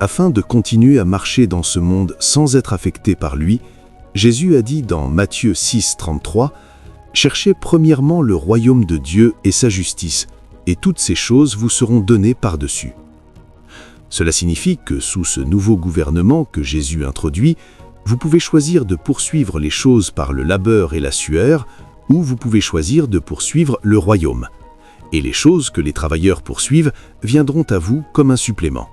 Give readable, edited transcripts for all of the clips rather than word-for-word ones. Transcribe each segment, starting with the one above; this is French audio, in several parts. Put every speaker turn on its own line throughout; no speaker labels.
Afin de continuer à marcher dans ce monde sans être affecté par lui, Jésus a dit dans Matthieu 6, 33 « Cherchez premièrement le royaume de Dieu et sa justice, et toutes ces choses vous seront données par-dessus. » Cela signifie que sous ce nouveau gouvernement que Jésus introduit, vous pouvez choisir de poursuivre les choses par le labeur et la sueur, ou vous pouvez choisir de poursuivre le royaume. Et les choses que les travailleurs poursuivent viendront à vous comme un supplément.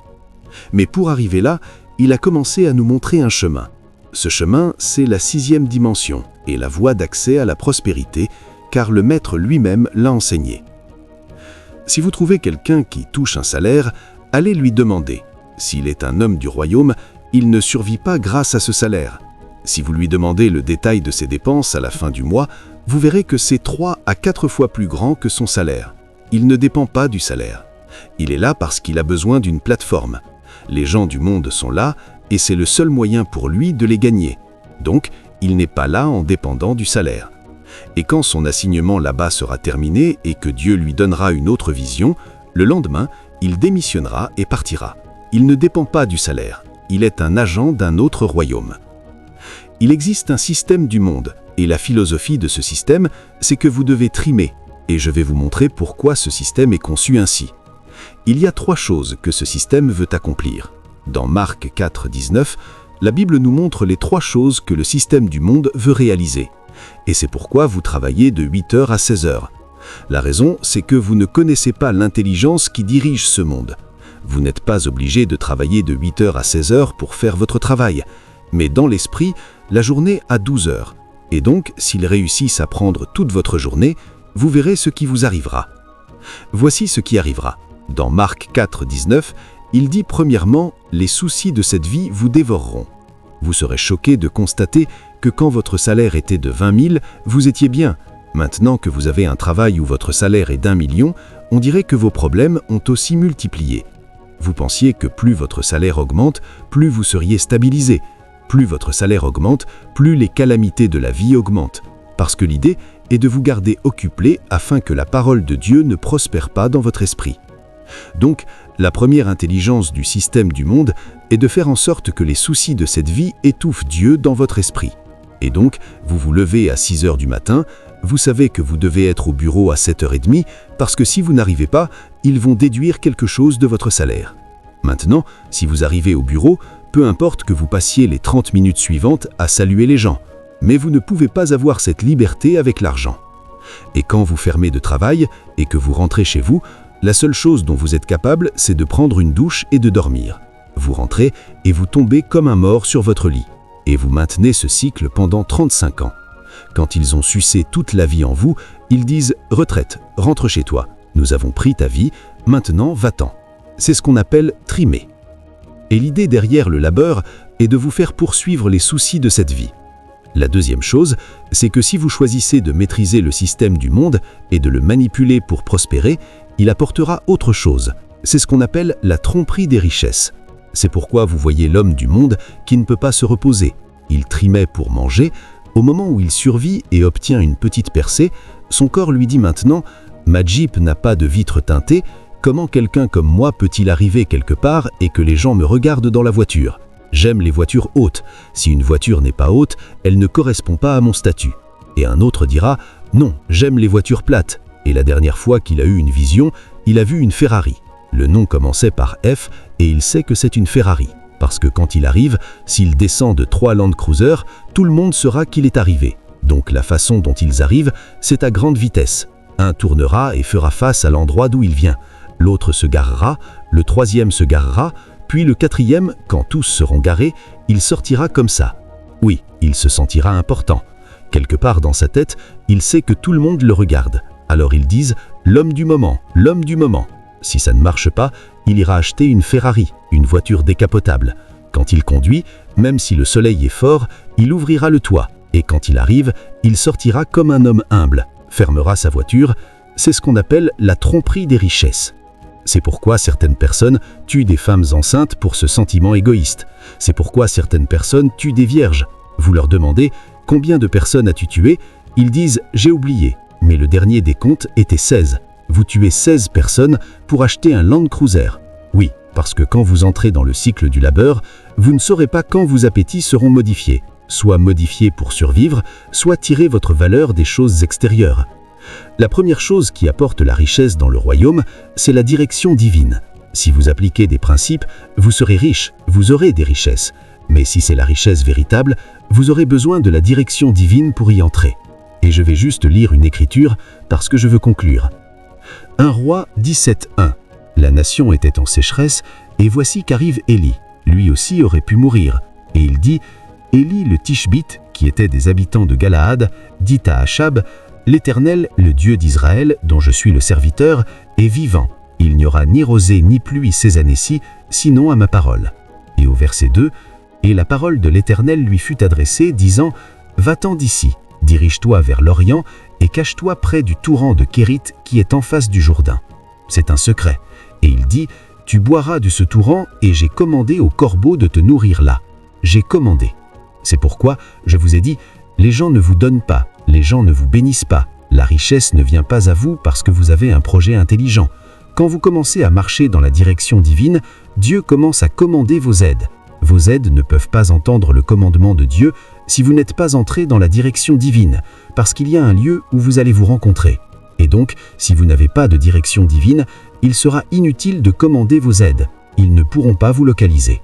Mais pour arriver là, il a commencé à nous montrer un chemin. Ce chemin, c'est la 6e dimension et la voie d'accès à la prospérité, car le Maître lui-même l'a enseigné. Si vous trouvez quelqu'un qui touche un salaire, allez lui demander. S'il est un homme du royaume, il ne survit pas grâce à ce salaire. Si vous lui demandez le détail de ses dépenses à la fin du mois, vous verrez que c'est 3 à 4 fois plus grand que son salaire. Il ne dépend pas du salaire. Il est là parce qu'il a besoin d'une plateforme. Les gens du monde sont là et c'est le seul moyen pour lui de les gagner. Donc, il n'est pas là en dépendant du salaire. Et quand son assignement là-bas sera terminé et que Dieu lui donnera une autre vision, le lendemain, il démissionnera et partira. Il ne dépend pas du salaire. Il est un agent d'un autre royaume. Il existe un système du monde, et la philosophie de ce système, c'est que vous devez trimer, et je vais vous montrer pourquoi ce système est conçu ainsi. Il y a 3 choses que ce système veut accomplir. Dans Marc 4, 19, la Bible nous montre les 3 choses que le système du monde veut réaliser. Et c'est pourquoi vous travaillez de 8h à 16h. La raison, c'est que vous ne connaissez pas l'intelligence qui dirige ce monde. Vous n'êtes pas obligé de travailler de 8h à 16h pour faire votre travail. Mais dans l'esprit, la journée a 12 heures. Et donc, s'ils réussissent à prendre toute votre journée, vous verrez ce qui vous arrivera. Voici ce qui arrivera. Dans Marc 4, 19, il dit premièrement « Les soucis de cette vie vous dévoreront ». Vous serez choqué de constater que quand votre salaire était de 20 000, vous étiez bien. Maintenant que vous avez un travail où votre salaire est d'1 million, on dirait que vos problèmes ont aussi multiplié. Vous pensiez que plus votre salaire augmente, plus vous seriez stabilisé. Plus votre salaire augmente, plus les calamités de la vie augmentent. Parce que l'idée est de vous garder occupé afin que la parole de Dieu ne prospère pas dans votre esprit. Donc, la première intelligence du système du monde est de faire en sorte que les soucis de cette vie étouffent Dieu dans votre esprit. Et donc, vous vous levez à 6 heures du matin, vous savez que vous devez être au bureau à 7h30 parce que si vous n'arrivez pas, ils vont déduire quelque chose de votre salaire. Maintenant, si vous arrivez au bureau, peu importe que vous passiez les 30 minutes suivantes à saluer les gens, mais vous ne pouvez pas avoir cette liberté avec l'argent. Et quand vous fermez de travail et que vous rentrez chez vous, la seule chose dont vous êtes capable, c'est de prendre une douche et de dormir. Vous rentrez et vous tombez comme un mort sur votre lit. Et vous maintenez ce cycle pendant 35 ans. Quand ils ont sucé toute la vie en vous, ils disent « Retraite, rentre chez toi. Nous avons pris ta vie, maintenant va-t'en ». C'est ce qu'on appelle « trimer ». Et l'idée derrière le labeur est de vous faire poursuivre les soucis de cette vie. La deuxième chose, c'est que si vous choisissez de maîtriser le système du monde et de le manipuler pour prospérer, il apportera autre chose. C'est ce qu'on appelle la tromperie des richesses. C'est pourquoi vous voyez l'homme du monde qui ne peut pas se reposer. Il trimait pour manger. Au moment où il survit et obtient une petite percée, son corps lui dit maintenant « Ma Jeep n'a pas de vitre teintée, comment quelqu'un comme moi peut-il arriver quelque part et que les gens me regardent dans la voiture ? J'aime les voitures hautes. Si une voiture n'est pas haute, elle ne correspond pas à mon statut. » Et un autre dira « Non, j'aime les voitures plates. » Et la dernière fois qu'il a eu une vision, il a vu une Ferrari. Le nom commençait par F et il sait que c'est une Ferrari. Parce que quand il arrive, s'il descend de 3 Land Cruiser, tout le monde saura qu'il est arrivé. Donc la façon dont ils arrivent, c'est à grande vitesse. Un tournera et fera face à l'endroit d'où il vient. L'autre se garera, le troisième se garera, puis le quatrième, quand tous seront garés, il sortira comme ça. Oui, il se sentira important. Quelque part dans sa tête, il sait que tout le monde le regarde. Alors ils disent « l'homme du moment, l'homme du moment ». Si ça ne marche pas, il ira acheter une Ferrari, une voiture décapotable. Quand il conduit, même si le soleil est fort, il ouvrira le toit. Et quand il arrive, il sortira comme un homme humble, fermera sa voiture. C'est ce qu'on appelle la tromperie des richesses. C'est pourquoi certaines personnes tuent des femmes enceintes pour ce sentiment égoïste. C'est pourquoi certaines personnes tuent des vierges. Vous leur demandez « Combien de personnes as-tu tué ?» Ils disent « J'ai oublié ». Mais le dernier des comptes était 16. Vous tuez 16 personnes pour acheter un Land Cruiser. Oui, parce que quand vous entrez dans le cycle du labeur, vous ne saurez pas quand vos appétits seront modifiés, soit modifiés pour survivre, soit tirer votre valeur des choses extérieures. La première chose qui apporte la richesse dans le royaume, c'est la direction divine. Si vous appliquez des principes, vous serez riche, vous aurez des richesses. Mais si c'est la richesse véritable, vous aurez besoin de la direction divine pour y entrer. Et je vais juste lire une écriture parce que je veux conclure. 1 Roi 17:1. La nation était en sécheresse, et voici qu'arrive Élie. Lui aussi aurait pu mourir. Et il dit, Élie le Tishbite, qui était des habitants de Galaad, dit à Achab, l'Éternel, le Dieu d'Israël, dont je suis le serviteur, est vivant. Il n'y aura ni rosée ni pluie ces années-ci, sinon à ma parole. Et au verset 2, et la parole de l'Éternel lui fut adressée, disant, va-t'en d'ici, dirige-toi vers l'Orient et cache-toi près du torrent de Kérit qui est en face du Jourdain. C'est un secret. Et il dit, tu boiras de ce torrent et j'ai commandé aux corbeaux de te nourrir là. J'ai commandé. C'est pourquoi je vous ai dit, les gens ne vous donnent pas, les gens ne vous bénissent pas. La richesse ne vient pas à vous parce que vous avez un projet intelligent. Quand vous commencez à marcher dans la direction divine, Dieu commence à commander vos aides. Vos aides ne peuvent pas entendre le commandement de Dieu si vous n'êtes pas entré dans la direction divine, parce qu'il y a un lieu où vous allez vous rencontrer. Et donc, si vous n'avez pas de direction divine, il sera inutile de commander vos aides. Ils ne pourront pas vous localiser.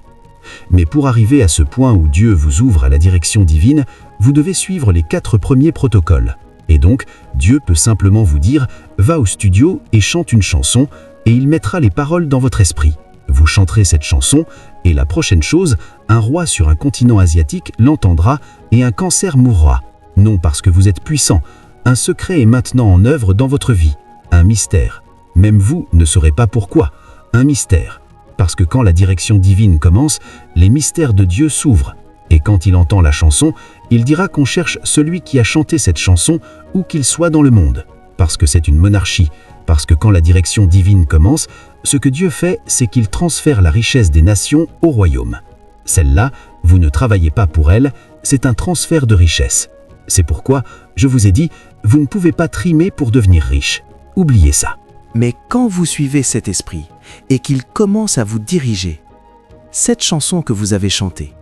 Mais pour arriver à ce point où Dieu vous ouvre à la direction divine, vous devez suivre les 4 premiers protocoles. Et donc, Dieu peut simplement vous dire « Va au studio et chante une chanson » et il mettra les paroles dans votre esprit. Vous chanterez cette chanson et la prochaine chose, un roi sur un continent asiatique l'entendra et un cancer mourra. Non parce que vous êtes puissant. Un secret est maintenant en œuvre dans votre vie. Un mystère. Même vous ne saurez pas pourquoi. Un mystère. Parce que quand la direction divine commence, les mystères de Dieu s'ouvrent. Et quand il entend la chanson, il dira qu'on cherche celui qui a chanté cette chanson où qu'il soit dans le monde. Parce que c'est une monarchie. Parce que quand la direction divine commence, ce que Dieu fait, c'est qu'il transfère la richesse des nations au royaume. Celle-là, vous ne travaillez pas pour elle, c'est un transfert de richesse. C'est pourquoi, je vous ai dit, vous ne pouvez pas trimer pour devenir riche. Oubliez ça.
Mais quand vous suivez cet esprit et qu'il commence à vous diriger, cette chanson que vous avez chantée,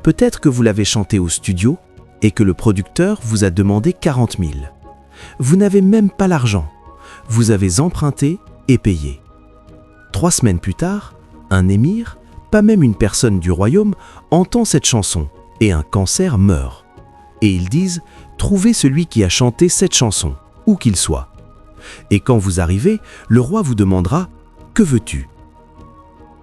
peut-être que vous l'avez chantée au studio et que le producteur vous a demandé 40 000. Vous n'avez même pas l'argent. Vous avez emprunté et payé. 3 semaines plus tard, un émir, pas même une personne du royaume, entend cette chanson et un cancer meurt. Et ils disent « Trouvez celui qui a chanté cette chanson, où qu'il soit. » Et quand vous arrivez, le roi vous demandera « Que veux-tu »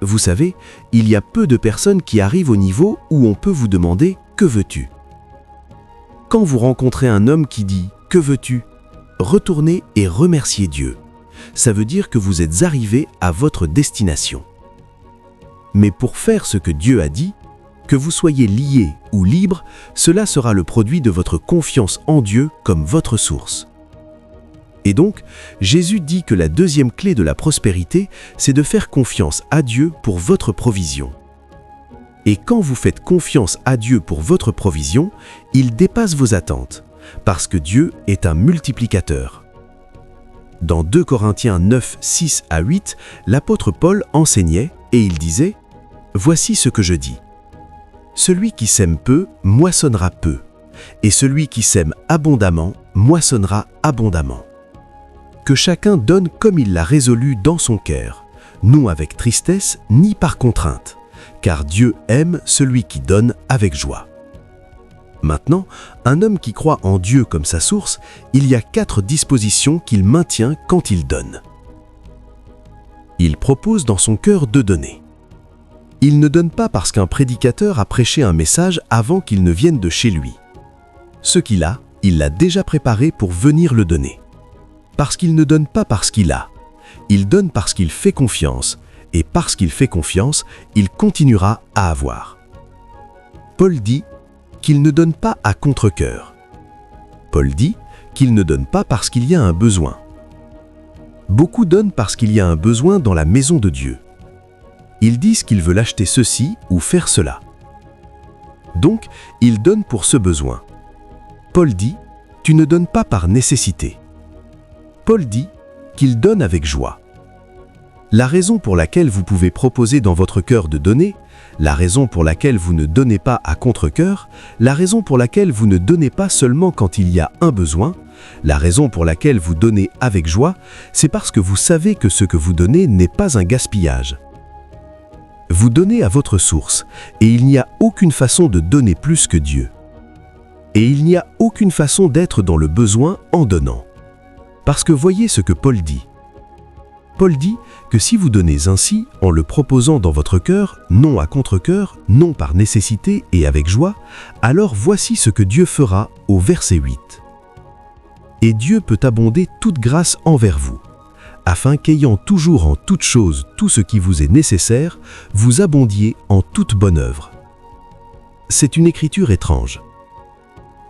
Vous savez, il y a peu de personnes qui arrivent au niveau où on peut vous demander « Que veux-tu » Quand vous rencontrez un homme qui dit « Que veux-tu » retournez et remerciez Dieu. Ça veut dire que vous êtes arrivé à votre destination. Mais pour faire ce que Dieu a dit, que vous soyez lié ou libre, cela sera le produit de votre confiance en Dieu comme votre source. Et donc, Jésus dit que la deuxième clé de la prospérité, c'est de faire confiance à Dieu pour votre provision. Et quand vous faites confiance à Dieu pour votre provision, il dépasse vos attentes, parce que Dieu est un multiplicateur. Dans 2 Corinthiens 9, 6 à 8, l'apôtre Paul enseignait et il disait « Voici ce que je dis. Celui qui sème peu, moissonnera peu, et celui qui sème abondamment, moissonnera abondamment. Que chacun donne comme il l'a résolu dans son cœur, non avec tristesse ni par contrainte, car Dieu aime celui qui donne avec joie. » Maintenant, un homme qui croit en Dieu comme sa source, il y a 4 dispositions qu'il maintient quand il donne. Il propose dans son cœur de donner. Il ne donne pas parce qu'un prédicateur a prêché un message avant qu'il ne vienne de chez lui. Ce qu'il a, il l'a déjà préparé pour venir le donner. Parce qu'il ne donne pas parce qu'il a. Il donne parce qu'il fait confiance, et parce qu'il fait confiance, il continuera à avoir. Paul dit qu'il ne donne pas à contre-cœur. Paul dit qu'il ne donne pas parce qu'il y a un besoin. Beaucoup donnent parce qu'il y a un besoin dans la maison de Dieu. Ils disent qu'ils veulent acheter ceci ou faire cela. Donc, ils donnent pour ce besoin. Paul dit « Tu ne donnes pas par nécessité ». Paul dit qu'il donne avec joie.
La raison pour laquelle vous pouvez proposer dans votre cœur de donner, la raison pour laquelle vous ne donnez pas à contre-cœur, la raison pour laquelle vous ne donnez pas seulement quand il y a un besoin, la raison pour laquelle vous donnez avec joie, c'est parce que vous savez que ce que vous donnez n'est pas un gaspillage. Vous donnez à votre source, et il n'y a aucune façon de donner plus que Dieu. Et il n'y a aucune façon d'être dans le besoin en donnant. Parce que voyez ce que Paul dit. Paul dit que si vous donnez ainsi, en le proposant dans votre cœur, non à contre-cœur, non par nécessité et avec joie, alors voici ce que Dieu fera au verset 8. Et Dieu peut abonder toute grâce envers vous, afin qu'ayant toujours en toute chose tout ce qui vous est nécessaire, vous abondiez en toute bonne œuvre. C'est une écriture étrange.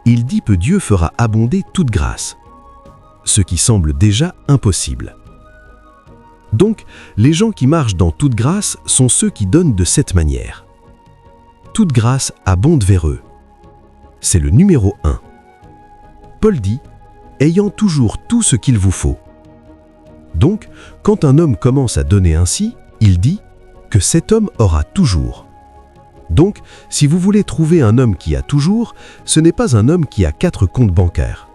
Il dit que Dieu fera abonder toute grâce, ce qui semble déjà impossible. Donc, les gens qui marchent dans toute grâce sont ceux qui donnent de cette manière. Toute grâce abonde vers eux. C'est le numéro 1. Paul dit « ayant toujours tout ce qu'il vous faut ». Donc, quand un homme commence à donner ainsi, il dit que cet homme aura toujours. Donc, si vous voulez trouver un homme qui a toujours, ce n'est pas un homme qui a 4 comptes bancaires.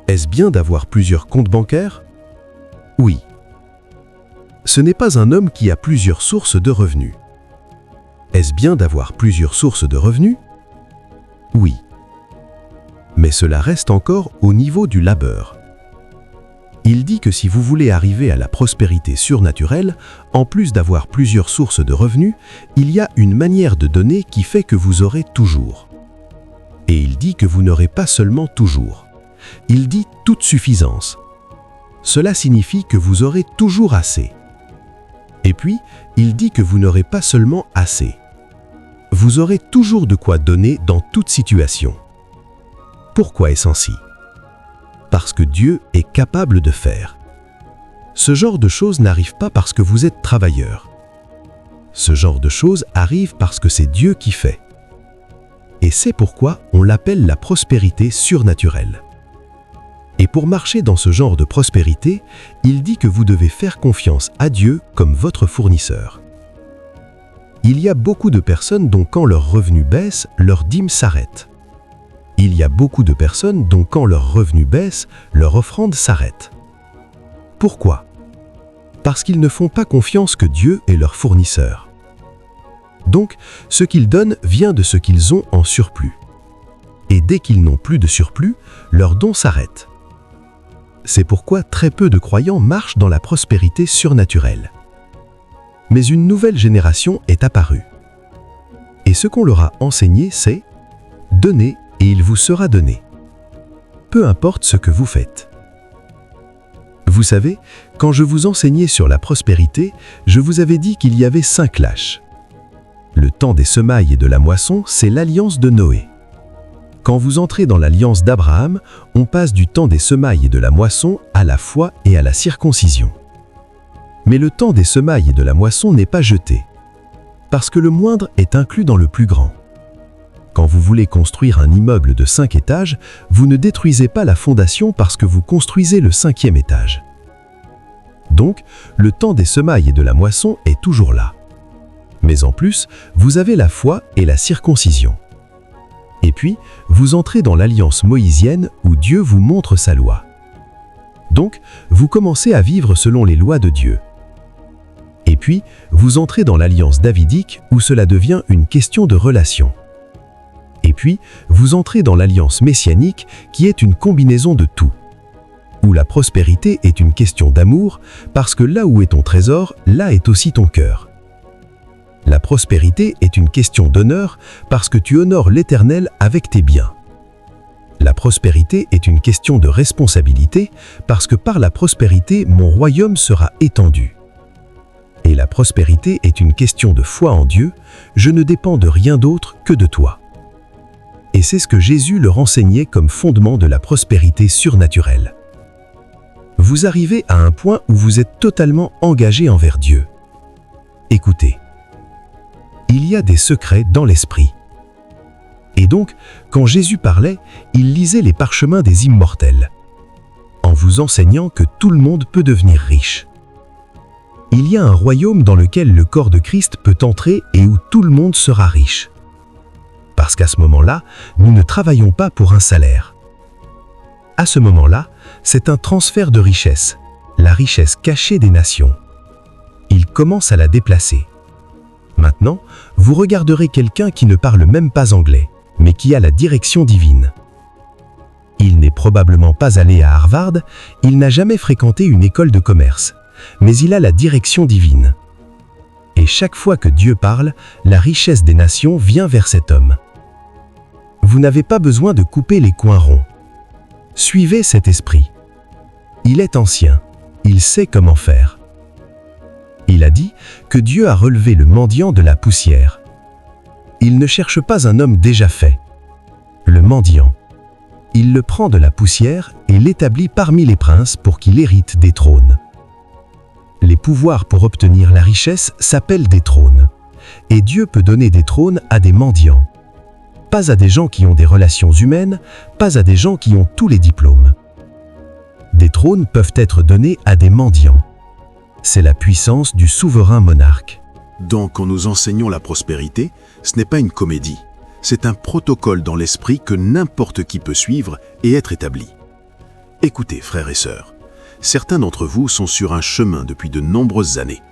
Est-ce bien d'avoir plusieurs comptes bancaires? Oui. Ce n'est pas un homme qui a plusieurs sources de revenus. Est-ce bien d'avoir plusieurs sources de revenus? Oui. Mais cela reste encore au niveau du labeur. Il dit que si vous voulez arriver à la prospérité surnaturelle, en plus d'avoir plusieurs sources de revenus, il y a une manière de donner qui fait que vous aurez toujours. Et il dit que vous n'aurez pas seulement toujours. Il dit toute suffisance. Cela signifie que vous aurez toujours assez. Et puis, il dit que vous n'aurez pas seulement assez. Vous aurez toujours de quoi donner dans toute situation. Pourquoi est-ce ainsi? Parce que Dieu est capable de faire. Ce genre de choses n'arrive pas parce que vous êtes travailleur. Ce genre de choses arrive parce que c'est Dieu qui fait. Et c'est pourquoi on l'appelle la prospérité surnaturelle. Et pour marcher dans ce genre de prospérité, il dit que vous devez faire confiance à Dieu comme votre fournisseur. Il y a beaucoup de personnes dont quand leurs revenus baissent, leur dîme s'arrête. Il y a beaucoup de personnes dont quand leurs revenus baissent, leur offrande s'arrête. Pourquoi? Parce qu'ils ne font pas confiance que Dieu est leur fournisseur. Donc, ce qu'ils donnent vient de ce qu'ils ont en surplus. Et dès qu'ils n'ont plus de surplus, leur don s'arrête. C'est pourquoi très peu de croyants marchent dans la prospérité surnaturelle. Mais une nouvelle génération est apparue. Et ce qu'on leur a enseigné, c'est « Donnez et il vous sera donné ». Peu importe ce que vous faites. Vous savez, quand je vous enseignais sur la prospérité, je vous avais dit qu'il y avait 5 lâches. Le temps des semailles et de la moisson, c'est l'alliance de Noé. Quand vous entrez dans l'alliance d'Abraham, on passe du temps des semailles et de la moisson à la foi et à la circoncision. Mais le temps des semailles et de la moisson n'est pas jeté, parce que le moindre est inclus dans le plus grand. Quand vous voulez construire un immeuble de 5 étages, vous ne détruisez pas la fondation parce que vous construisez le 5e étage. Donc, le temps des semailles et de la moisson est toujours là. Mais en plus, vous avez la foi et la circoncision. Et puis, vous entrez dans l'alliance moïsienne où Dieu vous montre sa loi. Donc, vous commencez à vivre selon les lois de Dieu. Et puis, vous entrez dans l'alliance davidique où cela devient une question de relation. Et puis, vous entrez dans l'alliance messianique qui est une combinaison de tout. Où la prospérité est une question d'amour, parce que là où est ton trésor, là est aussi ton cœur. La prospérité est une question d'honneur, parce que tu honores l'Éternel avec tes biens. La prospérité est une question de responsabilité, parce que par la prospérité, mon royaume sera étendu. Et la prospérité est une question de foi en Dieu, je ne dépends de rien d'autre que de toi. Et c'est ce que Jésus leur enseignait comme fondement de la prospérité surnaturelle. Vous arrivez à un point où vous êtes totalement engagé envers Dieu. Écoutez, il y a des secrets dans l'esprit. Et donc, quand Jésus parlait, il lisait les parchemins des immortels, en vous enseignant que tout le monde peut devenir riche.
Il y a un royaume dans lequel le corps de Christ peut entrer et où tout le monde sera riche. Parce qu'à ce moment-là, nous ne travaillons pas pour un salaire. À ce moment-là, c'est un transfert de richesse, la richesse cachée des nations. Il commence à la déplacer. Maintenant, vous regarderez quelqu'un qui ne parle même pas anglais, mais qui a la direction divine. Il n'est probablement pas allé à Harvard, il n'a jamais fréquenté une école de commerce, mais il a la direction divine. Et chaque fois que Dieu parle, la richesse des nations vient vers cet homme. Vous n'avez pas besoin de couper les coins ronds. Suivez cet esprit. Il est ancien, il sait comment faire. Il a dit que Dieu a relevé le mendiant de la poussière. Il ne cherche pas un homme déjà fait. Le mendiant. Il le prend de la poussière et l'établit parmi les princes pour qu'il hérite des trônes. Les pouvoirs pour obtenir la richesse s'appellent des trônes. Et Dieu peut donner des trônes à des mendiants. Pas à des gens qui ont des relations humaines, pas à des gens qui ont tous les diplômes. Des trônes peuvent être donnés à des mendiants. C'est la puissance du souverain monarque.
Donc, quand nous enseignons la prospérité, ce n'est pas une comédie. C'est un protocole dans l'esprit que n'importe qui peut suivre et être établi. Écoutez, frères et sœurs, certains d'entre vous sont sur un chemin depuis de nombreuses années.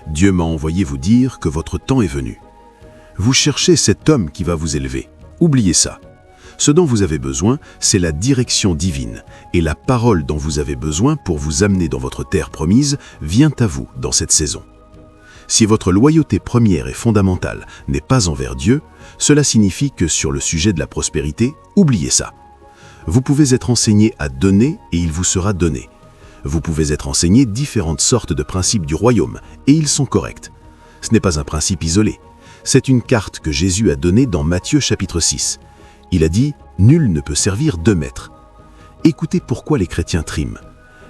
Dieu m'a envoyé vous dire que votre temps est venu. Vous cherchez cet homme qui va vous élever. Oubliez ça. Ce dont vous avez besoin, c'est la direction divine, et la parole dont vous avez besoin pour vous amener dans votre terre promise vient à vous dans cette saison. Si votre loyauté première et fondamentale n'est pas envers Dieu, cela signifie que sur le sujet de la prospérité, oubliez ça. Vous pouvez être enseigné à donner et il vous sera donné. Vous pouvez être enseigné différentes sortes de principes du royaume et ils sont corrects. Ce n'est pas un principe isolé. C'est une carte que Jésus a donnée dans Matthieu chapitre 6. Il a dit « Nul ne peut servir deux maîtres ». Écoutez pourquoi les chrétiens triment.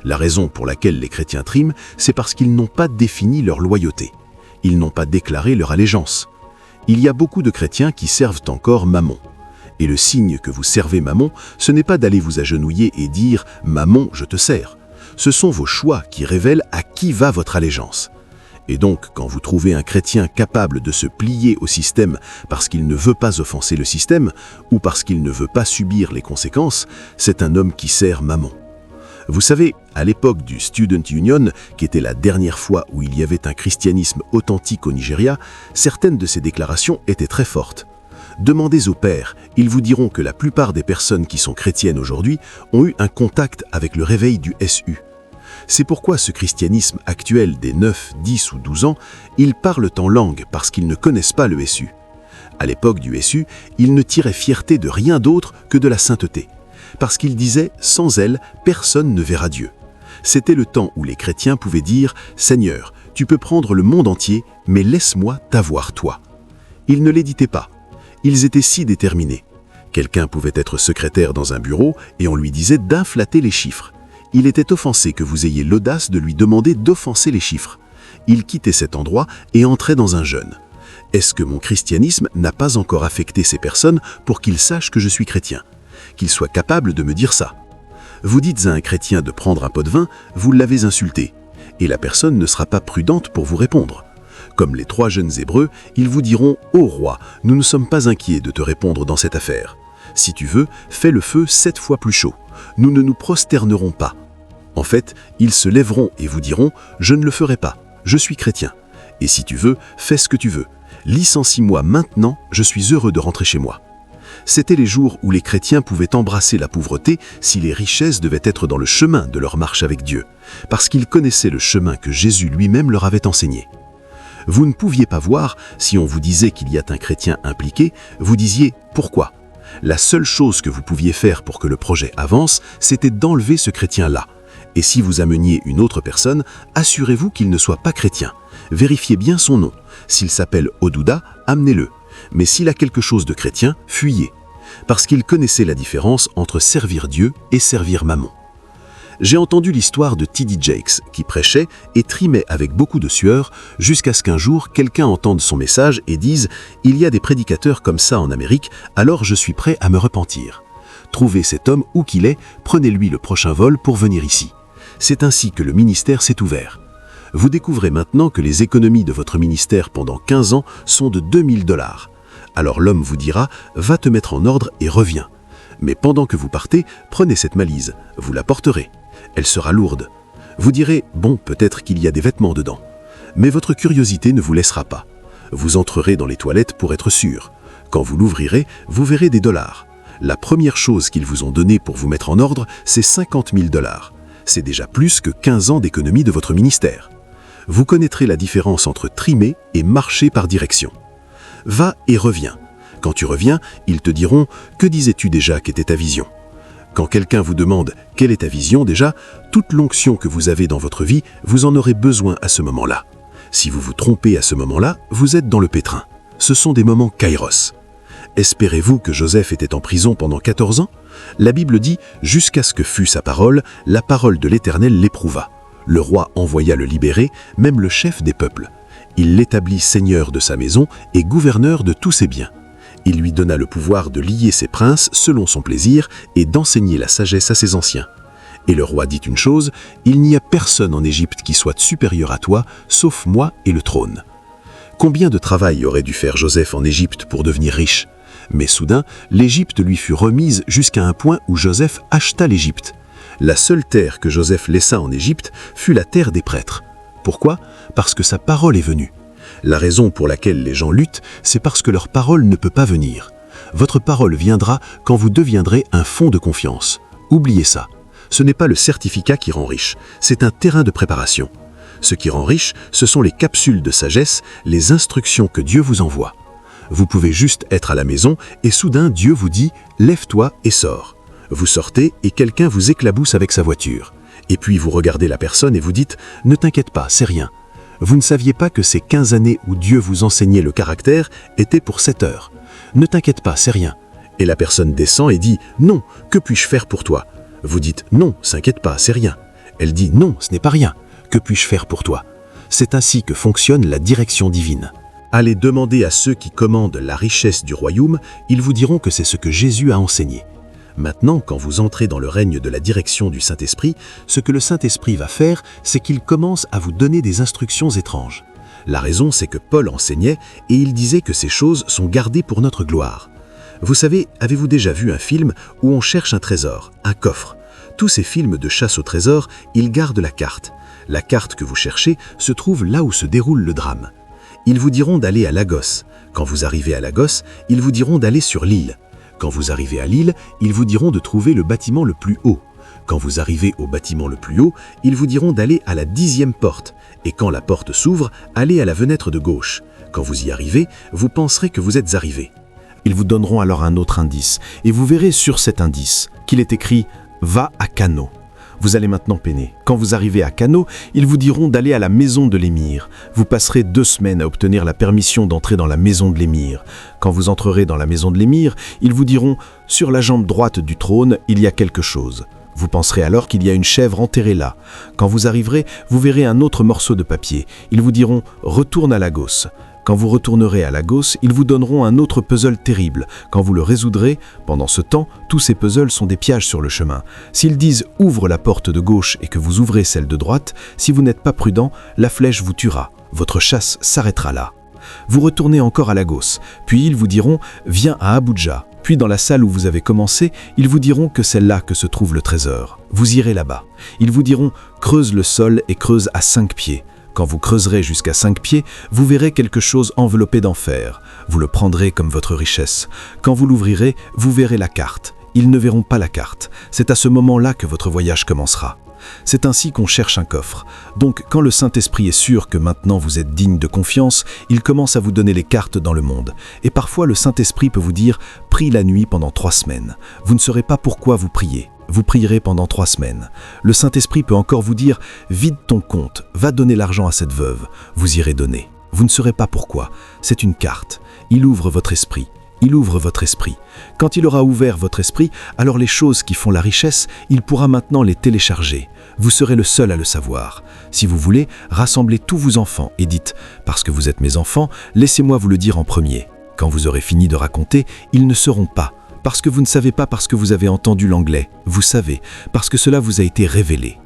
La raison pour laquelle les chrétiens triment, c'est parce qu'ils n'ont pas défini leur loyauté. Ils n'ont pas déclaré leur allégeance. Il y a beaucoup de chrétiens qui servent encore Mammon. Et le signe que vous servez Mammon, ce n'est pas d'aller vous agenouiller et dire « Mammon, je te sers ». Ce sont vos choix qui révèlent à qui va votre allégeance. Et donc, quand vous trouvez un chrétien capable de se plier au système parce qu'il ne veut pas offenser le système ou parce qu'il ne veut pas subir les conséquences, c'est un homme qui sert Mammon. Vous savez, à l'époque du Student Union, qui était la dernière fois où il y avait un christianisme authentique au Nigeria, certaines de ces déclarations étaient très fortes. Demandez aux pères, ils vous diront que la plupart des personnes qui sont chrétiennes aujourd'hui ont eu un contact avec le réveil du SU. C'est pourquoi ce christianisme actuel des 9, 10 ou 12 ans, ils parlent en langue parce qu'ils ne connaissent pas le SU. À l'époque du SU, ils ne tiraient fierté de rien d'autre que de la sainteté. Parce qu'ils disaient « sans elle, personne ne verra Dieu ». C'était le temps où les chrétiens pouvaient dire « Seigneur, tu peux prendre le monde entier, mais laisse-moi t'avoir toi ». Ils ne l'éditaient pas. Ils étaient si déterminés. Quelqu'un pouvait être secrétaire dans un bureau et on lui disait d'inflater les chiffres. Il était offensé que vous ayez l'audace de lui demander d'offenser les chiffres. Il quittait cet endroit et entrait dans un jeûne. Est-ce que mon christianisme n'a pas encore affecté ces personnes pour qu'ils sachent que je suis chrétien? Qu'ils soient capables de me dire ça. Vous dites à un chrétien de prendre un pot de vin, vous l'avez insulté. Et la personne ne sera pas prudente pour vous répondre. Comme les 3 jeunes Hébreux, ils vous diront « Ô roi, nous ne sommes pas inquiets de te répondre dans cette affaire. Si tu veux, fais le feu 7 fois plus chaud. Nous ne nous prosternerons pas. » En fait, ils se lèveront et vous diront « Je ne le ferai pas, je suis chrétien. Et si tu veux, fais ce que tu veux. Licencie-moi maintenant, je suis heureux de rentrer chez moi. » C'étaient les jours où les chrétiens pouvaient embrasser la pauvreté si les richesses devaient être dans le chemin de leur marche avec Dieu, parce qu'ils connaissaient le chemin que Jésus lui-même leur avait enseigné. Vous ne pouviez pas voir, si on vous disait qu'il y a un chrétien impliqué, vous disiez « Pourquoi ?» La seule chose que vous pouviez faire pour que le projet avance, c'était d'enlever ce chrétien-là. Et si vous ameniez une autre personne, assurez-vous qu'il ne soit pas chrétien. Vérifiez bien son nom. S'il s'appelle Odouda, amenez-le. Mais s'il a quelque chose de chrétien, fuyez. Parce qu'il connaissait la différence entre servir Dieu et servir Mammon. J'ai entendu l'histoire de T.D. Jakes qui prêchait et trimait avec beaucoup de sueur jusqu'à ce qu'un jour quelqu'un entende son message et dise « Il y a des prédicateurs comme ça en Amérique, alors je suis prêt à me repentir. Trouvez cet homme où qu'il est, prenez-lui le prochain vol pour venir ici. » C'est ainsi que le ministère s'est ouvert. Vous découvrez maintenant que les économies de votre ministère pendant 15 ans sont de 2000 $. Alors l'homme vous dira « Va te mettre en ordre et reviens ». Mais pendant que vous partez, prenez cette malise, vous la porterez. Elle sera lourde. Vous direz « Bon, peut-être qu'il y a des vêtements dedans ». Mais votre curiosité ne vous laissera pas. Vous entrerez dans les toilettes pour être sûr. Quand vous l'ouvrirez, vous verrez des dollars. La première chose qu'ils vous ont donnée pour vous mettre en ordre, c'est 50 000 $. C'est déjà plus que 15 ans d'économie de votre ministère. Vous connaîtrez la différence entre trimer et marcher par direction. Va et reviens. Quand tu reviens, ils te diront « Que disais-tu déjà qu'était ta vision ?» Quand quelqu'un vous demande « Quelle est ta vision déjà ?», toute l'onction que vous avez dans votre vie, vous en aurez besoin à ce moment-là. Si vous vous trompez à ce moment-là, vous êtes dans le pétrin. Ce sont des moments kairos. Espérez-vous que Joseph était en prison pendant 14 ans ? La Bible dit « Jusqu'à ce que fût sa parole, la parole de l'Éternel l'éprouva. Le roi envoya le libérer, même le chef des peuples. Il l'établit seigneur de sa maison et gouverneur de tous ses biens. Il lui donna le pouvoir de lier ses princes selon son plaisir et d'enseigner la sagesse à ses anciens. Et le roi dit une chose, « Il n'y a personne en Égypte qui soit supérieur à toi, sauf moi et le trône. » Combien de travail aurait dû faire Joseph en Égypte pour devenir riche ? Mais soudain, l'Égypte lui fut remise jusqu'à un point où Joseph acheta l'Égypte. La seule terre que Joseph laissa en Égypte fut la terre des prêtres. Pourquoi ? Parce que sa parole est venue. La raison pour laquelle les gens luttent, c'est parce que leur parole ne peut pas venir. Votre parole viendra quand vous deviendrez un fonds de confiance. Oubliez ça. Ce n'est pas le certificat qui rend riche, c'est un terrain de préparation. Ce qui rend riche, ce sont les capsules de sagesse, les instructions que Dieu vous envoie. Vous pouvez juste être à la maison et soudain Dieu vous dit « Lève-toi et sors ». Vous sortez et quelqu'un vous éclabousse avec sa voiture. Et puis vous regardez la personne et vous dites « Ne t'inquiète pas, c'est rien ». Vous ne saviez pas que ces 15 années où Dieu vous enseignait le caractère étaient pour 7 heures. Ne t'inquiète pas, c'est rien. Et la personne descend et dit « Non, que puis-je faire pour toi ?» Vous dites « Non, s'inquiète pas, c'est rien ». Elle dit « Non, ce n'est pas rien. Que puis-je faire pour toi ?» C'est ainsi que fonctionne la direction divine. Allez demander à ceux qui commandent la richesse du royaume, ils vous diront que c'est ce que Jésus a enseigné. Maintenant, quand vous entrez dans le règne de la direction du Saint-Esprit, ce que le Saint-Esprit va faire, c'est qu'il commence à vous donner des instructions étranges. La raison, c'est que Paul enseignait et il disait que ces choses sont gardées pour notre gloire. Vous savez, avez-vous déjà vu un film où on cherche un trésor, un coffre ? Tous ces films de chasse au trésor, ils gardent la carte. La carte que vous cherchez se trouve là où se déroule le drame. Ils vous diront d'aller à Lagos. Quand vous arrivez à Lagos, ils vous diront d'aller sur l'île. Quand vous arrivez à l'île, ils vous diront de trouver le bâtiment le plus haut. Quand vous arrivez au bâtiment le plus haut, ils vous diront d'aller à la 10e porte. Et quand la porte s'ouvre, allez à la fenêtre de gauche. Quand vous y arrivez, vous penserez que vous êtes arrivé.
Ils vous donneront alors un autre indice, et vous verrez sur cet indice qu'il est écrit « Va à Cano ». Vous allez maintenant peiner. Quand vous arrivez à Cano, ils vous diront d'aller à la maison de l'émir. Vous passerez 2 semaines à obtenir la permission d'entrer dans la maison de l'émir. Quand vous entrerez dans la maison de l'émir, ils vous diront « Sur la jambe droite du trône, il y a quelque chose ». Vous penserez alors qu'il y a une chèvre enterrée là. Quand vous arriverez, vous verrez un autre morceau de papier. Ils vous diront « Retourne à Lagos ». Quand vous retournerez à Lagos, ils vous donneront un autre puzzle terrible. Quand vous le résoudrez, pendant ce temps, tous ces puzzles sont des pièges sur le chemin. S'ils disent « Ouvre la porte de gauche » et que vous ouvrez celle de droite, si vous n'êtes pas prudent, la flèche vous tuera. Votre chasse s'arrêtera là. Vous retournez encore à Lagos, puis ils vous diront « Viens à Abuja ». Puis dans la salle où vous avez commencé, ils vous diront que c'est là que se trouve le trésor. Vous irez là-bas. Ils vous diront « Creuse le sol et creuse à 5 pieds ». Quand vous creuserez jusqu'à 5 pieds, vous verrez quelque chose enveloppé d'enfer. Vous le prendrez comme votre richesse. Quand vous l'ouvrirez, vous verrez la carte. Ils ne verront pas la carte. C'est à ce moment-là que votre voyage commencera. C'est ainsi qu'on cherche un coffre. Donc, quand le Saint-Esprit est sûr que maintenant vous êtes digne de confiance, il commence à vous donner les cartes dans le monde. Et parfois, le Saint-Esprit peut vous dire « Prie la nuit pendant 3 semaines ». Vous ne saurez pas pourquoi vous priez. Vous prierez pendant 3 semaines. Le Saint-Esprit peut encore vous dire « Vide ton compte, va donner l'argent à cette veuve ». Vous irez donner. Vous ne saurez pas pourquoi. C'est une carte. Il ouvre votre esprit. Il ouvre votre esprit. Quand il aura ouvert votre esprit, alors les choses qui font la richesse, il pourra maintenant les télécharger. Vous serez le seul à le savoir. Si vous voulez, rassemblez tous vos enfants et dites « Parce que vous êtes mes enfants, laissez-moi vous le dire en premier ». Quand vous aurez fini de raconter, ils ne sauront pas. Parce que vous ne savez pas parce que vous avez entendu l'anglais. Vous savez, parce que cela vous a été révélé.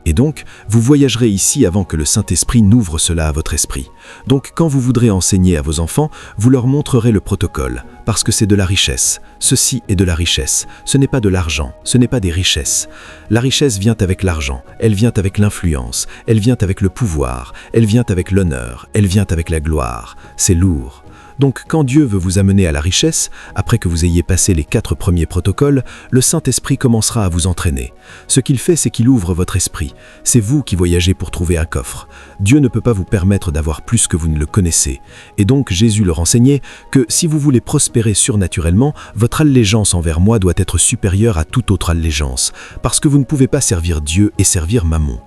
Et donc, vous voyagerez ici avant que le Saint-Esprit n'ouvre cela à votre esprit. Donc, quand vous voudrez enseigner à vos enfants, vous leur montrerez le protocole, parce que c'est de la richesse. Ceci est de la richesse. Ce n'est pas de l'argent, ce n'est pas des richesses. La richesse vient avec l'argent, elle vient avec l'influence, elle vient avec le pouvoir, elle vient avec l'honneur, elle vient avec la gloire. C'est lourd. Donc quand Dieu veut vous amener à la richesse, après que vous ayez passé les 4 premiers protocoles, le Saint-Esprit commencera à vous entraîner. Ce qu'il fait, c'est qu'il ouvre votre esprit. C'est vous qui voyagez pour trouver un coffre. Dieu ne peut pas vous permettre d'avoir plus que vous ne le connaissez. Et donc Jésus leur enseignait que si vous voulez prospérer surnaturellement, votre allégeance envers moi doit être supérieure à toute autre allégeance, parce que vous ne pouvez pas servir Dieu et servir Mammon.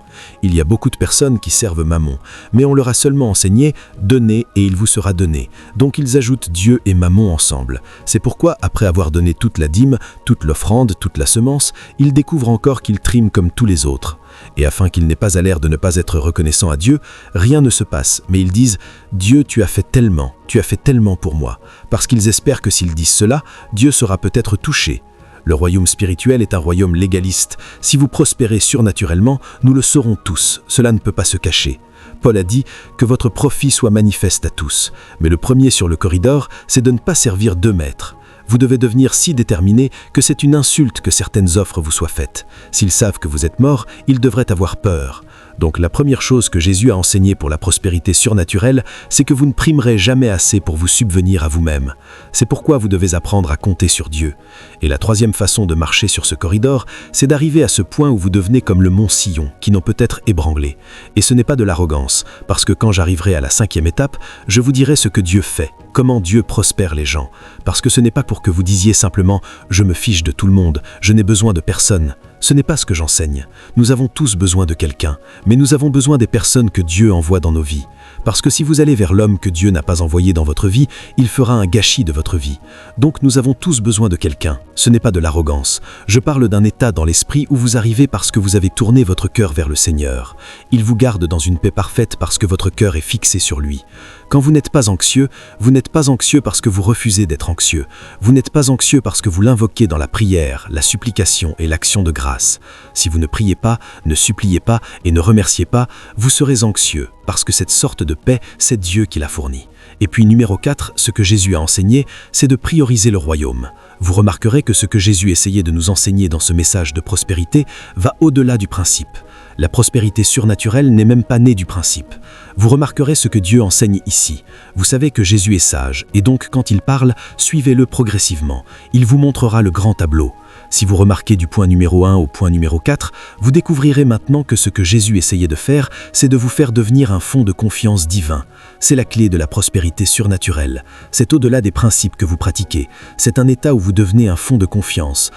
Il y a beaucoup de personnes qui servent Mammon, mais on leur a seulement enseigné « donnez et il vous sera donné ». Donc ils ajoutent Dieu et Mammon ensemble. C'est pourquoi, après avoir donné toute la dîme, toute l'offrande, toute la semence, ils découvrent encore qu'ils triment comme tous les autres. Et afin qu'ils n'aient pas à l'air de ne pas être reconnaissants à Dieu, rien ne se passe, mais ils disent « Dieu, tu as fait tellement pour moi ». Parce qu'ils espèrent que s'ils disent cela, Dieu sera peut-être touché. Le royaume spirituel est un royaume légaliste. Si vous prospérez surnaturellement, nous le saurons tous. Cela ne peut pas se cacher. Paul a dit que votre profit soit manifeste à tous. Mais le premier sur le corridor, c'est de ne pas servir 2 maîtres. Vous devez devenir si déterminé que c'est une insulte que certaines offres vous soient faites. S'ils savent que vous êtes mort, ils devraient avoir peur. Donc la première chose que Jésus a enseignée pour la prospérité surnaturelle, c'est que vous ne primerez jamais assez pour vous subvenir à vous-même. C'est pourquoi vous devez apprendre à compter sur Dieu. Et la 3e façon de marcher sur ce corridor, c'est d'arriver à ce point où vous devenez comme le mont Sion, qui n'ont peut-être ébranlé. Et ce n'est pas de l'arrogance, parce que quand j'arriverai à la 5e étape, je vous dirai ce que Dieu fait, comment Dieu prospère les gens. Parce que ce n'est pas pour que vous disiez simplement « je me fiche de tout le monde, je n'ai besoin de personne ». Ce n'est pas ce que j'enseigne. Nous avons tous besoin de quelqu'un, mais nous avons besoin des personnes que Dieu envoie dans nos vies. Parce que si vous allez vers l'homme que Dieu n'a pas envoyé dans votre vie, il fera un gâchis de votre vie. Donc nous avons tous besoin de quelqu'un. Ce n'est pas de l'arrogance. Je parle d'un état dans l'esprit où vous arrivez parce que vous avez tourné votre cœur vers le Seigneur. Il vous garde dans une paix parfaite parce que votre cœur est fixé sur lui. Quand vous n'êtes pas anxieux parce que vous refusez d'être anxieux. Vous n'êtes pas anxieux parce que vous l'invoquez dans la prière, la supplication et l'action de grâce. Si vous ne priez pas, ne suppliez pas et ne remerciez pas, vous serez anxieux parce que cette sorte de paix, c'est Dieu qui l'a fournie. Et puis numéro 4, ce que Jésus a enseigné, c'est de prioriser le royaume. Vous remarquerez que ce que Jésus essayait de nous enseigner dans ce message de prospérité va au-delà du principe. La prospérité surnaturelle n'est même pas née du principe. Vous remarquerez ce que Dieu enseigne ici. Vous savez que Jésus est sage, et donc quand il parle, suivez-le progressivement. Il vous montrera le grand tableau. Si vous remarquez du point numéro 1 au point numéro 4, vous découvrirez maintenant que ce que Jésus essayait de faire, c'est de vous faire devenir un fond de confiance divin. C'est la clé de la prospérité surnaturelle. C'est au-delà des principes que vous pratiquez. C'est un état où vous devenez un fond de confiance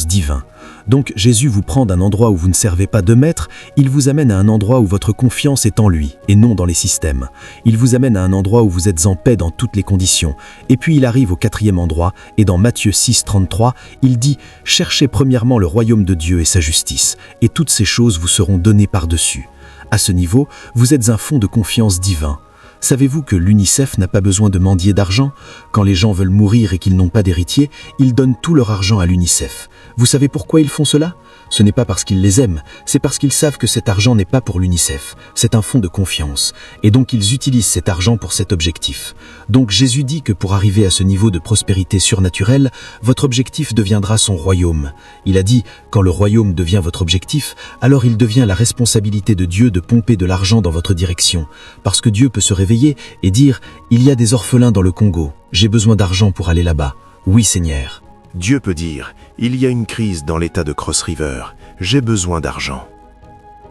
divin. Donc Jésus vous prend d'un endroit où vous ne servez pas 2 maîtres, il vous amène à un endroit où votre confiance est en lui et non dans les systèmes. Il vous amène à un endroit où vous êtes en paix dans toutes les conditions. Et puis il arrive au 4e endroit et dans Matthieu 6, 33, il dit « Cherchez premièrement le royaume de Dieu et sa justice, et toutes ces choses vous seront données par-dessus. » À ce niveau, vous êtes un fond de confiance divin. Savez-vous que l'UNICEF n'a pas besoin de mendier d'argent? Quand les gens veulent mourir et qu'ils n'ont pas d'héritier, ils donnent tout leur argent à l'UNICEF. Vous savez pourquoi ils font cela? Ce n'est pas parce qu'ils les aiment, c'est parce qu'ils savent que cet argent n'est pas pour l'UNICEF. C'est un fonds de confiance. Et donc ils utilisent cet argent pour cet objectif. Donc Jésus dit que pour arriver à ce niveau de prospérité surnaturelle, votre objectif deviendra son royaume. Il a dit, quand le royaume devient votre objectif, alors il devient la responsabilité de Dieu de pomper de l'argent dans votre direction. Parce que Dieu peut se réveiller et dire, il y a des orphelins dans le Congo, j'ai besoin d'argent pour aller là-bas. Oui Seigneur.
Dieu peut dire, il y a une crise dans l'état de Cross River, j'ai besoin d'argent.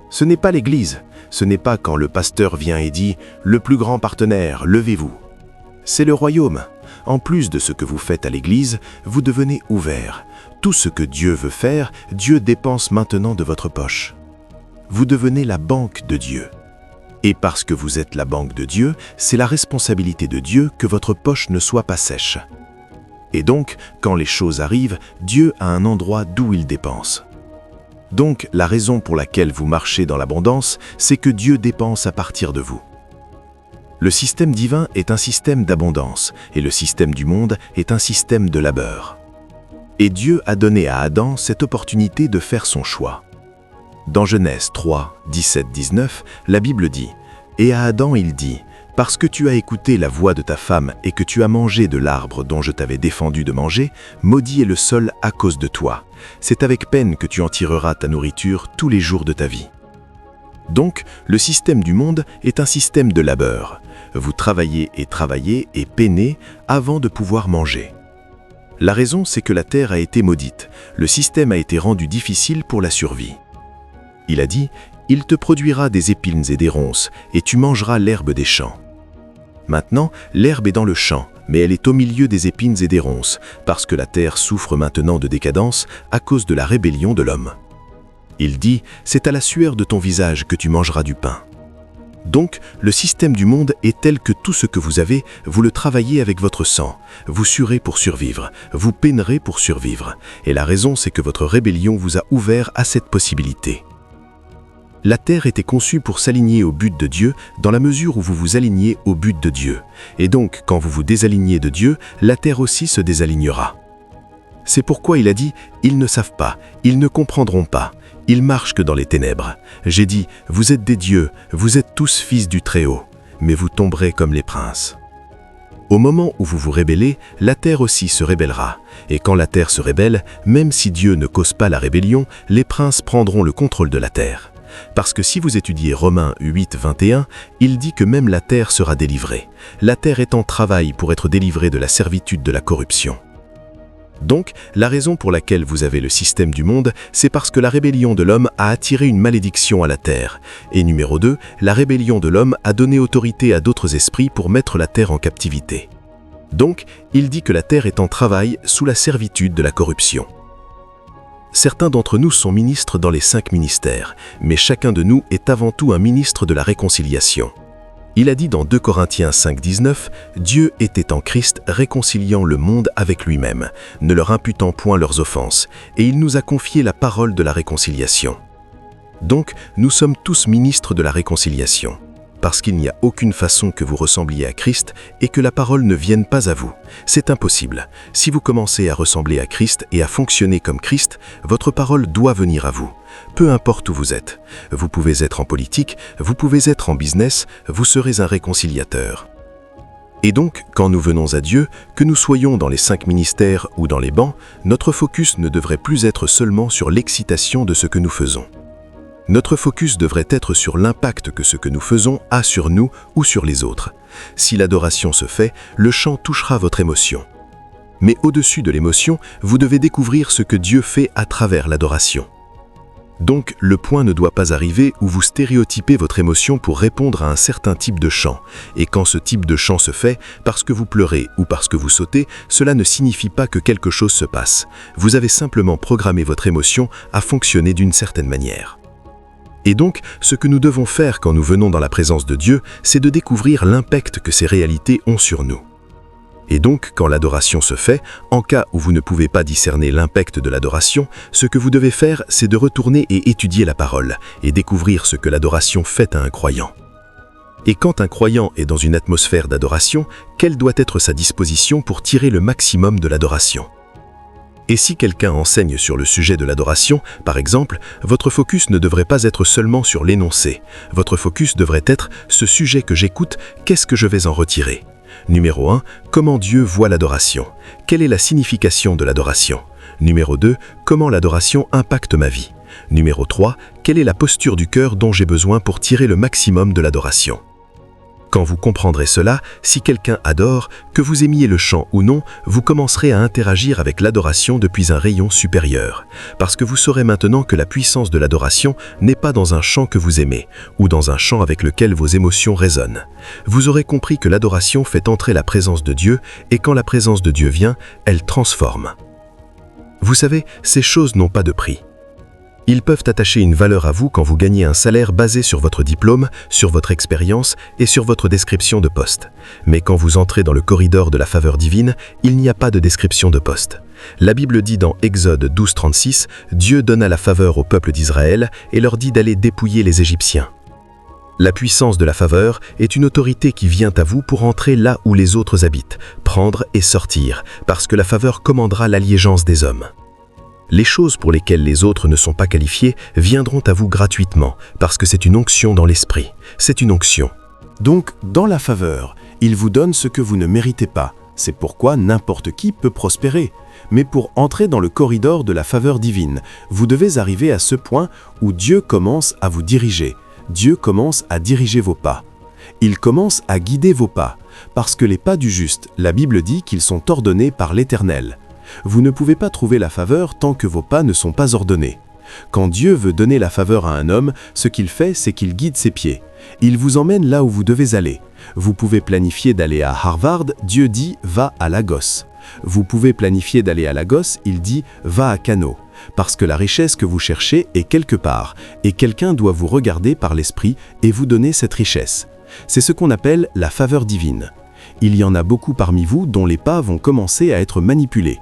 Ce n'est pas l'Église, ce n'est pas quand le pasteur vient et dit, le plus grand partenaire, levez-vous. C'est le royaume. En plus de ce que vous faites à l'Église, vous devenez ouvert. Tout ce que Dieu veut faire, Dieu dépense maintenant de votre poche. Vous devenez la banque de Dieu. Et parce que vous êtes la banque de Dieu, c'est la responsabilité de Dieu que votre poche ne soit pas sèche. Et donc, quand les choses arrivent, Dieu a un endroit d'où il dépense. Donc, la raison pour laquelle vous marchez dans l'abondance, c'est que Dieu dépense à partir de vous. Le système divin est un système d'abondance, et le système du monde est un système de labeur. Et Dieu a donné à Adam cette opportunité de faire son choix. Dans Genèse 3, 17-19, la Bible dit « Et à Adam il dit, parce que tu as écouté la voix de ta femme et que tu as mangé de l'arbre dont je t'avais défendu de manger, maudit est le sol à cause de toi. C'est avec peine que tu en tireras ta nourriture tous les jours de ta vie. » Donc, le système du monde est un système de labeur. Vous travaillez et peinez avant de pouvoir manger. La raison, c'est que la terre a été maudite. Le système a été rendu difficile pour la survie. Il a dit « Il te produira des épines et des ronces, et tu mangeras l'herbe des champs. » Maintenant, l'herbe est dans le champ, mais elle est au milieu des épines et des ronces, parce que la terre souffre maintenant de décadence à cause de la rébellion de l'homme. Il dit « C'est à la sueur de ton visage que tu mangeras du pain. » Donc, le système du monde est tel que tout ce que vous avez, vous le travaillez avec votre sang. Vous suerez pour survivre, vous peinerez pour survivre. Et la raison, c'est que votre rébellion vous a ouvert à cette possibilité. La terre était conçue pour s'aligner au but de Dieu dans la mesure où vous vous alignez au but de Dieu. Et donc, quand vous vous désalignez de Dieu, la terre aussi se désalignera. C'est pourquoi il a dit « Ils ne savent pas, ils ne comprendront pas. Ils marchent que dans les ténèbres. J'ai dit « Vous êtes des dieux, vous êtes tous fils du Très-Haut, mais vous tomberez comme les princes. » Au moment où vous vous rébellez, la terre aussi se rébellera. Et quand la terre se rébelle, même si Dieu ne cause pas la rébellion, les princes prendront le contrôle de la terre. Parce que si vous étudiez Romains 8, 21, il dit que même la terre sera délivrée. La terre est en travail pour être délivrée de la servitude de la corruption. Donc, la raison pour laquelle vous avez le système du monde, c'est parce que la rébellion de l'homme a attiré une malédiction à la terre. Et numéro 2, la rébellion de l'homme a donné autorité à d'autres esprits pour mettre la terre en captivité. Donc, il dit que la terre est en travail sous la servitude de la corruption. Certains d'entre nous sont ministres dans les 5 ministères, mais chacun de nous est avant tout un ministre de la réconciliation. Il a dit dans 2 Corinthiens 5, 19, « Dieu était en Christ réconciliant le monde avec lui-même, ne leur imputant point leurs offenses, et il nous a confié la parole de la réconciliation. » Donc, nous sommes tous ministres de la réconciliation, parce qu'il n'y a aucune façon que vous ressembliez à Christ et que la parole ne vienne pas à vous. C'est impossible. Si vous commencez à ressembler à Christ et à fonctionner comme Christ, votre parole doit venir à vous. Peu importe où vous êtes. Vous pouvez être en politique, vous pouvez être en business, vous serez un réconciliateur. Et donc, quand nous venons à Dieu, que nous soyons dans les 5 ministères ou dans les bancs, notre focus ne devrait plus être seulement sur l'excitation de ce que nous faisons. Notre focus devrait être sur l'impact que ce que nous faisons a sur nous ou sur les autres. Si l'adoration se fait, le chant touchera votre émotion. Mais au-dessus de l'émotion, vous devez découvrir ce que Dieu fait à travers l'adoration. Donc, le point ne doit pas arriver où vous stéréotypez votre émotion pour répondre à un certain type de chant. Et quand ce type de chant se fait, parce que vous pleurez ou parce que vous sautez, cela ne signifie pas que quelque chose se passe. Vous avez simplement programmé votre émotion à fonctionner d'une certaine manière. Et donc, ce que nous devons faire quand nous venons dans la présence de Dieu, c'est de découvrir l'impact que ces réalités ont sur nous. Et donc, quand l'adoration se fait, en cas où vous ne pouvez pas discerner l'impact de l'adoration, ce que vous devez faire, c'est de retourner et étudier la parole, et découvrir ce que l'adoration fait à un croyant. Et quand un croyant est dans une atmosphère d'adoration, quelle doit être sa disposition pour tirer le maximum de l'adoration ? Et si quelqu'un enseigne sur le sujet de l'adoration, par exemple, votre focus ne devrait pas être seulement sur l'énoncé. Votre focus devrait être « ce sujet que j'écoute, qu'est-ce que je vais en retirer ?» Numéro 1, comment Dieu voit l'adoration? Quelle est la signification de l'adoration? Numéro 2, comment l'adoration impacte ma vie? Numéro 3, quelle est la posture du cœur dont j'ai besoin pour tirer le maximum de l'adoration? Quand vous comprendrez cela, si quelqu'un adore, que vous aimiez le chant ou non, vous commencerez à interagir avec l'adoration depuis un rayon supérieur. Parce que vous saurez maintenant que la puissance de l'adoration n'est pas dans un chant que vous aimez, ou dans un chant avec lequel vos émotions résonnent. Vous aurez compris que l'adoration fait entrer la présence de Dieu, et quand la présence de Dieu vient, elle transforme. Vous savez, ces choses n'ont pas de prix. Ils peuvent attacher une valeur à vous quand vous gagnez un salaire basé sur votre diplôme, sur votre expérience et sur votre description de poste. Mais quand vous entrez dans le corridor de la faveur divine, il n'y a pas de description de poste. La Bible dit dans Exode 12, 36, « Dieu donna la faveur au peuple d'Israël et leur dit d'aller dépouiller les Égyptiens. » La puissance de la faveur est une autorité qui vient à vous pour entrer là où les autres habitent, prendre et sortir, parce que la faveur commandera l'allégeance des hommes.
Les choses pour lesquelles les autres ne sont pas qualifiés viendront à vous gratuitement, parce que c'est une onction dans l'esprit. C'est une onction.
Donc, dans la faveur, il vous donne ce que vous ne méritez pas. C'est pourquoi n'importe qui peut prospérer. Mais pour entrer dans le corridor de la faveur divine, vous devez arriver à ce point où Dieu commence à vous diriger. Dieu commence à diriger vos pas. Il commence à guider vos pas, parce que les pas du juste, la Bible dit qu'ils sont ordonnés par l'Éternel. Vous ne pouvez pas trouver la faveur tant que vos pas ne sont pas ordonnés. Quand Dieu veut donner la faveur à un homme, ce qu'il fait, c'est qu'il guide ses pieds. Il vous emmène là où vous devez aller. Vous pouvez planifier d'aller à Harvard, Dieu dit « va à Lagos ». Vous pouvez planifier d'aller à Lagos, il dit « va à Kano ». Parce que la richesse que vous cherchez est quelque part, et quelqu'un doit vous regarder par l'esprit et vous donner cette richesse. C'est ce qu'on appelle la faveur divine. Il y en a beaucoup parmi vous dont les pas vont commencer à être manipulés.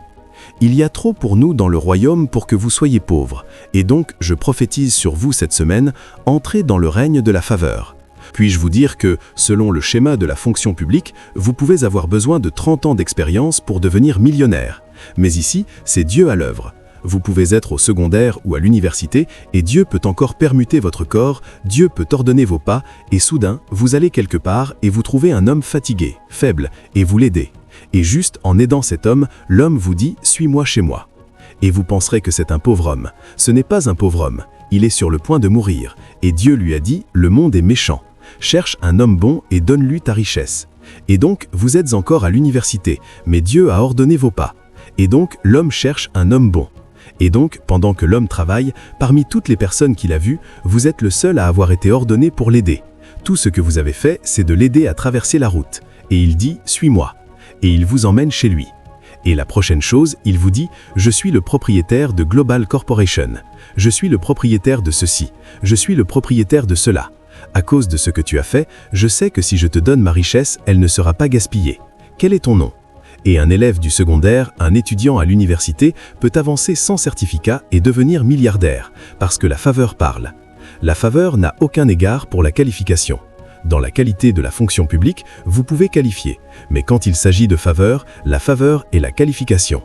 Il y a trop pour nous dans le royaume pour que vous soyez pauvres, et donc je prophétise sur vous cette semaine, entrez dans le règne de la faveur. Puis-je vous dire que, selon le schéma de la fonction publique, vous pouvez avoir besoin de 30 ans d'expérience pour devenir millionnaire. Mais ici, c'est Dieu à l'œuvre. Vous pouvez être au secondaire ou à l'université, et Dieu peut encore permuter votre corps, Dieu peut ordonner vos pas, et soudain, vous allez quelque part et vous trouvez un homme fatigué, faible, et vous l'aidez. Et juste en aidant cet homme, l'homme vous dit « suis-moi chez moi ». Et vous penserez que c'est un pauvre homme. Ce n'est pas un pauvre homme, il est sur le point de mourir. Et Dieu lui a dit « le monde est méchant. Cherche un homme bon et donne-lui ta richesse ». Et donc, vous êtes encore à l'université, mais Dieu a ordonné vos pas. Et donc, l'homme cherche un homme bon. Et donc, pendant que l'homme travaille, parmi toutes les personnes qu'il a vues, vous êtes le seul à avoir été ordonné pour l'aider. Tout ce que vous avez fait, c'est de l'aider à traverser la route. Et il dit « suis-moi ». Et il vous emmène chez lui. Et la prochaine chose, il vous dit « je suis le propriétaire de Global Corporation. Je suis le propriétaire de ceci. Je suis le propriétaire de cela. À cause de ce que tu as fait, je sais que si je te donne ma richesse, elle ne sera pas gaspillée. Quel est ton nom ?» Et un élève du secondaire, un étudiant à l'université, peut avancer sans certificat et devenir milliardaire, parce que la faveur parle. La faveur n'a aucun égard pour la qualification. Dans la qualité de la fonction publique, vous pouvez qualifier, mais quand il s'agit de faveur, la faveur est la qualification.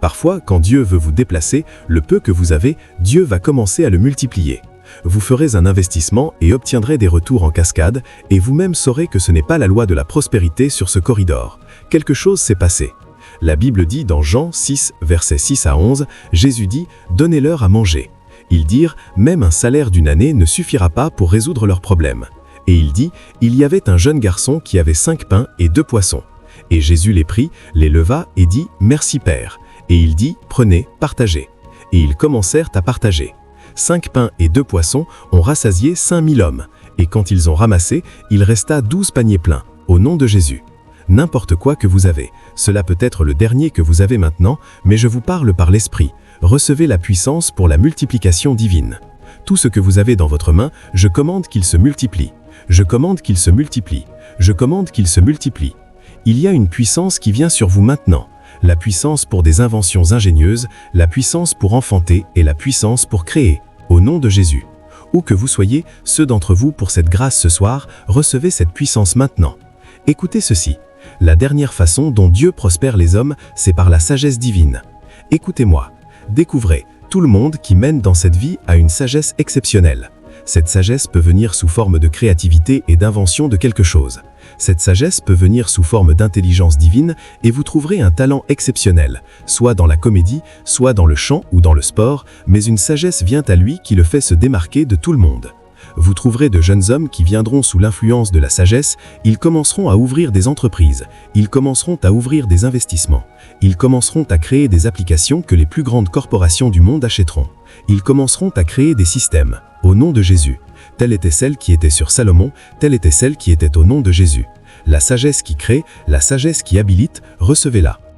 Parfois, quand Dieu veut vous déplacer, le peu que vous avez, Dieu va commencer à le multiplier. Vous ferez un investissement et obtiendrez des retours en cascade, et vous-même saurez que ce n'est pas la loi de la prospérité sur ce corridor. Quelque chose s'est passé. La Bible dit dans Jean 6, versets 6 à 11, Jésus dit « Donnez-leur à manger ». Ils dirent « Même un salaire d'une année ne suffira pas pour résoudre leurs problèmes ». Et il dit « Il y avait un jeune garçon qui avait 5 pains et 2 poissons. Et Jésus les prit, les leva et dit « Merci Père ». Et il dit « Prenez, partagez ». Et ils commencèrent à partager. 5 pains et 2 poissons ont rassasié 5000 hommes. Et quand ils ont ramassé, il resta 12 paniers pleins, au nom de Jésus. N'importe quoi que vous avez, cela peut être le dernier que vous avez maintenant, mais je vous parle par l'Esprit. Recevez la puissance pour la multiplication divine. Tout ce que vous avez dans votre main, je commande qu'il se multiplie. Je commande qu'il se multiplie. Je commande qu'il se multiplie. Il y a une puissance qui vient sur vous maintenant. La puissance pour des inventions ingénieuses, la puissance pour enfanter et la puissance pour créer. Au nom de Jésus. Où que vous soyez, ceux d'entre vous pour cette grâce ce soir, recevez cette puissance maintenant. Écoutez ceci. La dernière façon dont Dieu prospère les hommes, c'est par la sagesse divine. Écoutez-moi. Découvrez, tout le monde qui mène dans cette vie a une sagesse exceptionnelle. Cette sagesse peut venir sous forme de créativité et d'invention de quelque chose. Cette sagesse peut venir sous forme d'intelligence divine et vous trouverez un talent exceptionnel, soit dans la comédie, soit dans le chant ou dans le sport, mais une sagesse vient à lui qui le fait se démarquer de tout le monde. Vous trouverez de jeunes hommes qui viendront sous l'influence de la sagesse, ils commenceront à ouvrir des entreprises, ils commenceront à ouvrir des investissements, ils commenceront à créer des applications que les plus grandes corporations du monde achèteront. Ils commenceront à créer des systèmes, au nom de Jésus. Telle était celle qui était sur Salomon, telle était celle qui était au nom de Jésus. La sagesse qui crée, la sagesse qui habilite, recevez-la.